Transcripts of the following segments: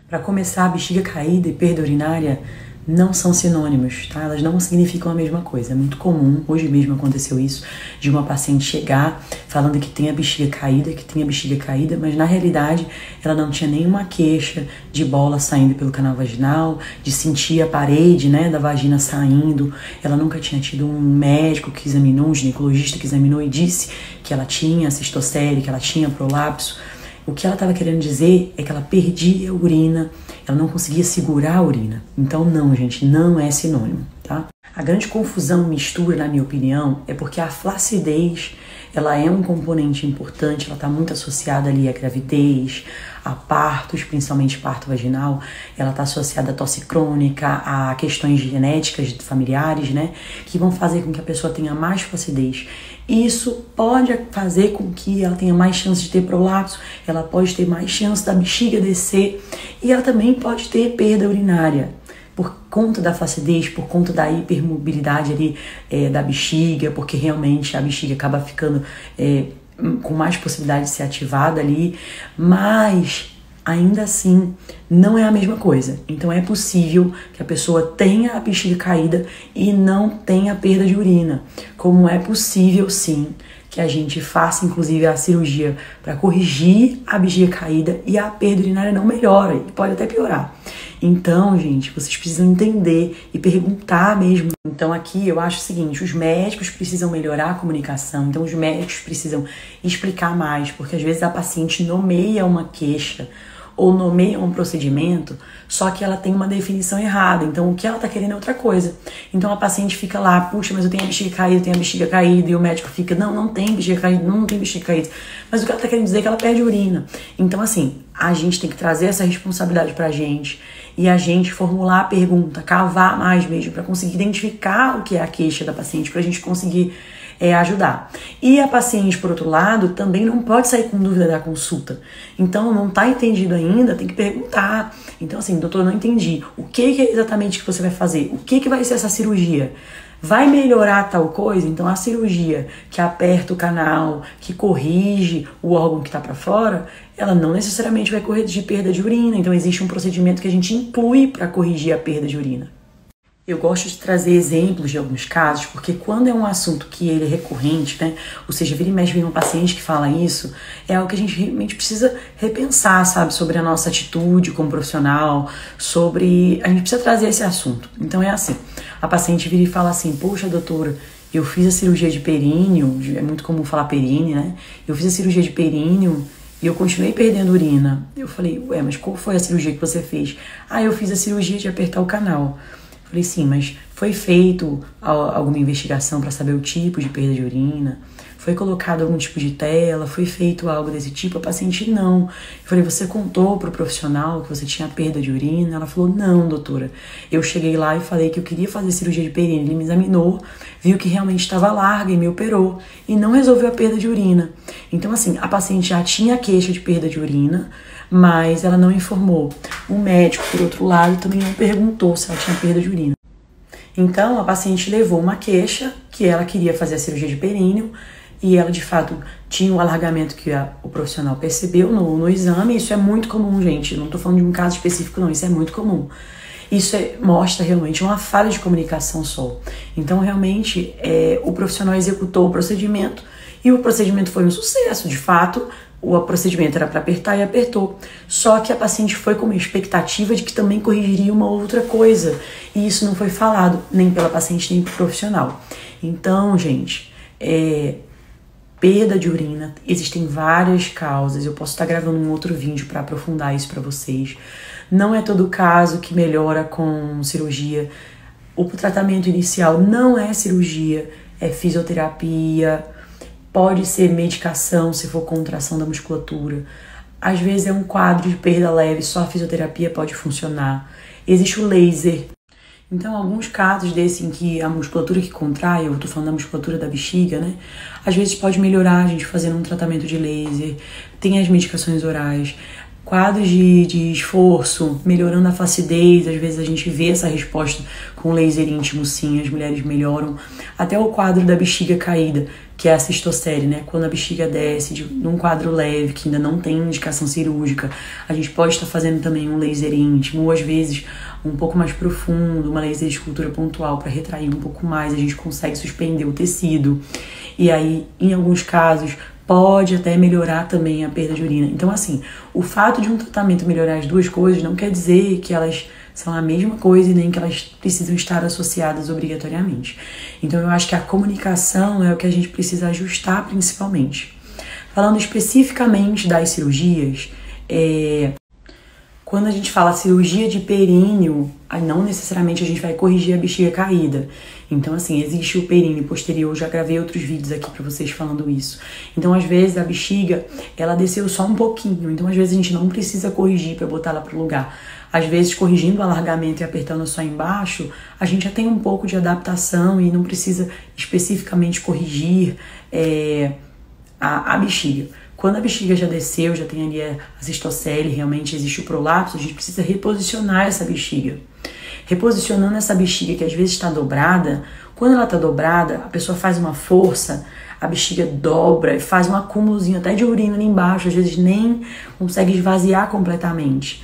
Para começar, bexiga caída e perda urinária não são sinônimos, tá? Elas não significam a mesma coisa. É muito comum, hoje mesmo aconteceu isso, de uma paciente chegar falando que tem a bexiga caída, mas na realidade ela não tinha nenhuma queixa de bola saindo pelo canal vaginal, de sentir a parede, né, da vagina saindo. Ela nunca tinha tido um médico que examinou, um ginecologista que examinou e disse que ela tinha cistocele, que ela tinha prolapso. O que ela estava querendo dizer é que ela perdia a urina, ela não conseguia segurar a urina. Então não, gente, não é sinônimo, tá? A grande confusão, mistura, na minha opinião, é porque a flacidez, ela é um componente importante, ela está muito associada ali à gravidez, a partos, principalmente parto vaginal, ela está associada à tosse crônica, a questões genéticas familiares, né, que vão fazer com que a pessoa tenha mais flacidez. Isso pode fazer com que ela tenha mais chance de ter prolapso, ela pode ter mais chance da bexiga descer e ela também pode ter perda urinária por conta da flacidez, por conta da hipermobilidade ali da bexiga, porque realmente a bexiga acaba ficando com mais possibilidade de ser ativada ali, mas ainda assim não é a mesma coisa. Então é possível que a pessoa tenha a bexiga caída e não tenha perda de urina, como é possível sim que a gente faça inclusive a cirurgia para corrigir a bexiga caída e a perda urinária não melhora e pode até piorar. Então, gente, vocês precisam entender e perguntar mesmo. Então aqui eu acho o seguinte, os médicos precisam melhorar a comunicação, então os médicos precisam explicar mais, porque às vezes a paciente nomeia uma queixa ou nomeia um procedimento, só que ela tem uma definição errada, então o que ela tá querendo é outra coisa. Então a paciente fica lá, puxa, mas eu tenho a bexiga caída, e o médico fica, não tem bexiga caída, não tem bexiga caída. Mas o que ela tá querendo dizer é que ela perde urina. Então assim, a gente tem que trazer essa responsabilidade pra gente, e a gente formular a pergunta, cavar mais mesmo, para conseguir identificar o que é a queixa da paciente, pra gente conseguir ajudar. E a paciente, por outro lado, também não pode sair com dúvida da consulta. Então, não tá entendido ainda, tem que perguntar. Então, assim, doutor, não entendi. O que é exatamente que você vai fazer? O que vai ser essa cirurgia? Vai melhorar tal coisa? Então, a cirurgia que aperta o canal, que corrige o órgão que tá para fora, ela não necessariamente vai corrigir perda de urina. Então, existe um procedimento que a gente inclui para corrigir a perda de urina. Eu gosto de trazer exemplos de alguns casos, porque quando é um assunto que ele é recorrente, né? Ou seja, vira e mexe vem um paciente que fala isso, é algo que a gente realmente precisa repensar, sabe? Sobre a nossa atitude como profissional, sobre... A gente precisa trazer esse assunto. Então é assim, a paciente vira e fala assim, poxa, doutora, eu fiz a cirurgia de períneo, é muito comum falar períneo, né? Eu fiz a cirurgia de períneo e eu continuei perdendo urina. Eu falei, ué, mas qual foi a cirurgia que você fez? Ah, eu fiz a cirurgia de apertar o canal. Falei, sim, mas foi feito alguma investigação para saber o tipo de perda de urina? Foi colocado algum tipo de tela? Foi feito algo desse tipo? A paciente, não. Eu falei, você contou pro profissional que você tinha perda de urina? Ela falou, não, doutora. Eu cheguei lá e falei que eu queria fazer cirurgia de períneo. Ele me examinou, viu que realmente estava larga e me operou. E não resolveu a perda de urina. Então, assim, a paciente já tinha queixa de perda de urina, mas ela não informou. O médico, por outro lado, também não perguntou se ela tinha perda de urina. Então, a paciente levou uma queixa que ela queria fazer a cirurgia de períneo e ela, de fato, tinha um alargamento que o profissional percebeu no exame. Isso é muito comum, gente. Não tô falando de um caso específico, não. Isso é muito comum. Isso mostra realmente uma falha de comunicação só. Então, realmente, o profissional executou o procedimento e o procedimento foi um sucesso. De fato, o procedimento era para apertar e apertou. Só que a paciente foi com uma expectativa de que também corrigiria uma outra coisa. E isso não foi falado nem pela paciente nem pelo profissional. Então, gente, perda de urina, existem várias causas. Eu posso estar gravando um outro vídeo para aprofundar isso para vocês. Não é todo caso que melhora com cirurgia. O tratamento inicial não é cirurgia, é fisioterapia. Pode ser medicação, se for contração da musculatura. Às vezes é um quadro de perda leve, só a fisioterapia pode funcionar. Existe o laser. Então, alguns casos desse em que a musculatura que contrai, eu tô falando da musculatura da bexiga, né? Às vezes pode melhorar a gente fazendo um tratamento de laser. Tem as medicações orais. Quadros de esforço, melhorando a flacidez, às vezes a gente vê essa resposta com laser íntimo, sim, as mulheres melhoram. Até o quadro da bexiga caída. que é a cistocele, né? Quando a bexiga desce num quadro leve, que ainda não tem indicação cirúrgica, a gente pode estar fazendo também um laser íntimo, ou às vezes um pouco mais profundo, uma laser de escultura pontual para retrair um pouco mais, a gente consegue suspender o tecido. E aí, em alguns casos, pode até melhorar também a perda de urina. Então, assim, o fato de um tratamento melhorar as duas coisas não quer dizer que elas são a mesma coisa e nem que elas precisam estar associadas obrigatoriamente. Então, eu acho que a comunicação é o que a gente precisa ajustar principalmente. Falando especificamente das cirurgias, quando a gente fala cirurgia de períneo, não necessariamente a gente vai corrigir a bexiga caída. Então, assim, existe o períneo posterior, eu já gravei outros vídeos aqui pra vocês falando isso. Então, às vezes, a bexiga, ela desceu só um pouquinho. Então, às vezes, a gente não precisa corrigir pra botar ela pro lugar. Às vezes, corrigindo o alargamento e apertando só embaixo, a gente já tem um pouco de adaptação e não precisa especificamente corrigir a bexiga. Quando a bexiga já desceu, já tem ali a cistocele, realmente existe o prolapso, a gente precisa reposicionar essa bexiga. Reposicionando essa bexiga, que às vezes está dobrada, quando ela está dobrada, a pessoa faz uma força, a bexiga dobra e faz um acúmulozinho até de urina ali embaixo, às vezes nem consegue esvaziar completamente.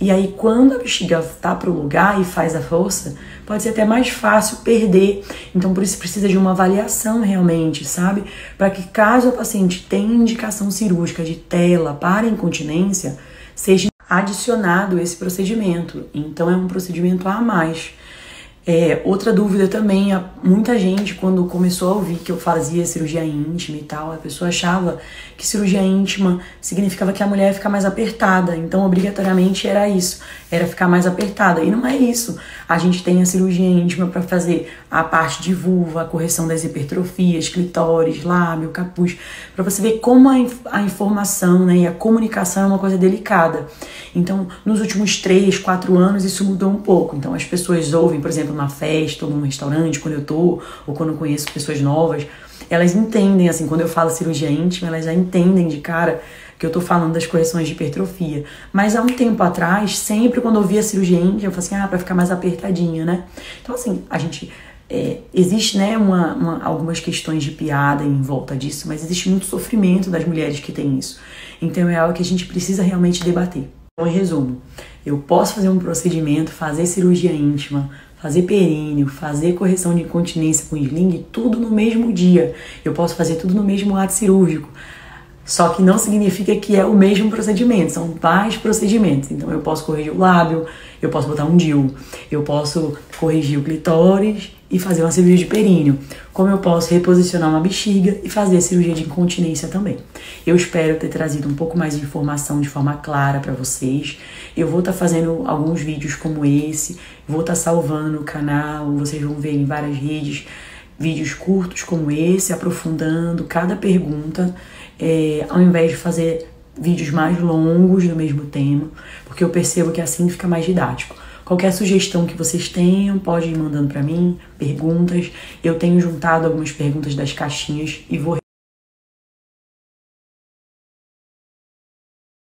E aí, quando a bexiga tá pro lugar e faz a força, pode ser até mais fácil perder. Então, por isso precisa de uma avaliação realmente, sabe? Para que caso a paciente tenha indicação cirúrgica de tela para incontinência, seja adicionado esse procedimento. Então, é um procedimento a mais. Outra dúvida também, muita gente quando começou a ouvir que eu fazia cirurgia íntima e tal, a pessoa achava que cirurgia íntima significava que a mulher ia ficar mais apertada, então obrigatoriamente era isso, era ficar mais apertada, e não é isso. A gente tem a cirurgia íntima para fazer a parte de vulva, a correção das hipertrofias, clitóris, lábio, capuz, para você ver como a informação, né, e a comunicação é uma coisa delicada. Então, nos últimos 3, 4 anos isso mudou um pouco, então as pessoas ouvem, por exemplo, numa festa ou num restaurante, quando eu tô, ou quando eu conheço pessoas novas, elas entendem, assim, quando eu falo cirurgia íntima, elas já entendem de cara que eu tô falando das correções de hipertrofia. Mas há um tempo atrás, sempre quando eu via cirurgia íntima, eu falei assim, pra ficar mais apertadinha, né? Então, assim, a gente... existe, né, algumas questões de piada em volta disso, mas existe muito sofrimento das mulheres que têm isso. Então, é algo que a gente precisa realmente debater. Então, em resumo, eu posso fazer um procedimento, fazer cirurgia íntima, fazer períneo, fazer correção de incontinência com sling, tudo no mesmo dia. Eu posso fazer tudo no mesmo ato cirúrgico. Só que não significa que é o mesmo procedimento, são vários procedimentos. Então eu posso corrigir o lábio, eu posso botar um DIU, eu posso corrigir o clitóris e fazer uma cirurgia de períneo. Como eu posso reposicionar uma bexiga e fazer a cirurgia de incontinência também. Eu espero ter trazido um pouco mais de informação de forma clara para vocês. Eu vou estar fazendo alguns vídeos como esse, vou estar salvando no canal, vocês vão ver em várias redes vídeos curtos como esse, aprofundando cada pergunta, ao invés de fazer vídeos mais longos do mesmo tema, porque eu percebo que assim fica mais didático. Qualquer sugestão que vocês tenham, pode ir mandando para mim, perguntas. Eu tenho juntado algumas perguntas das caixinhas e vou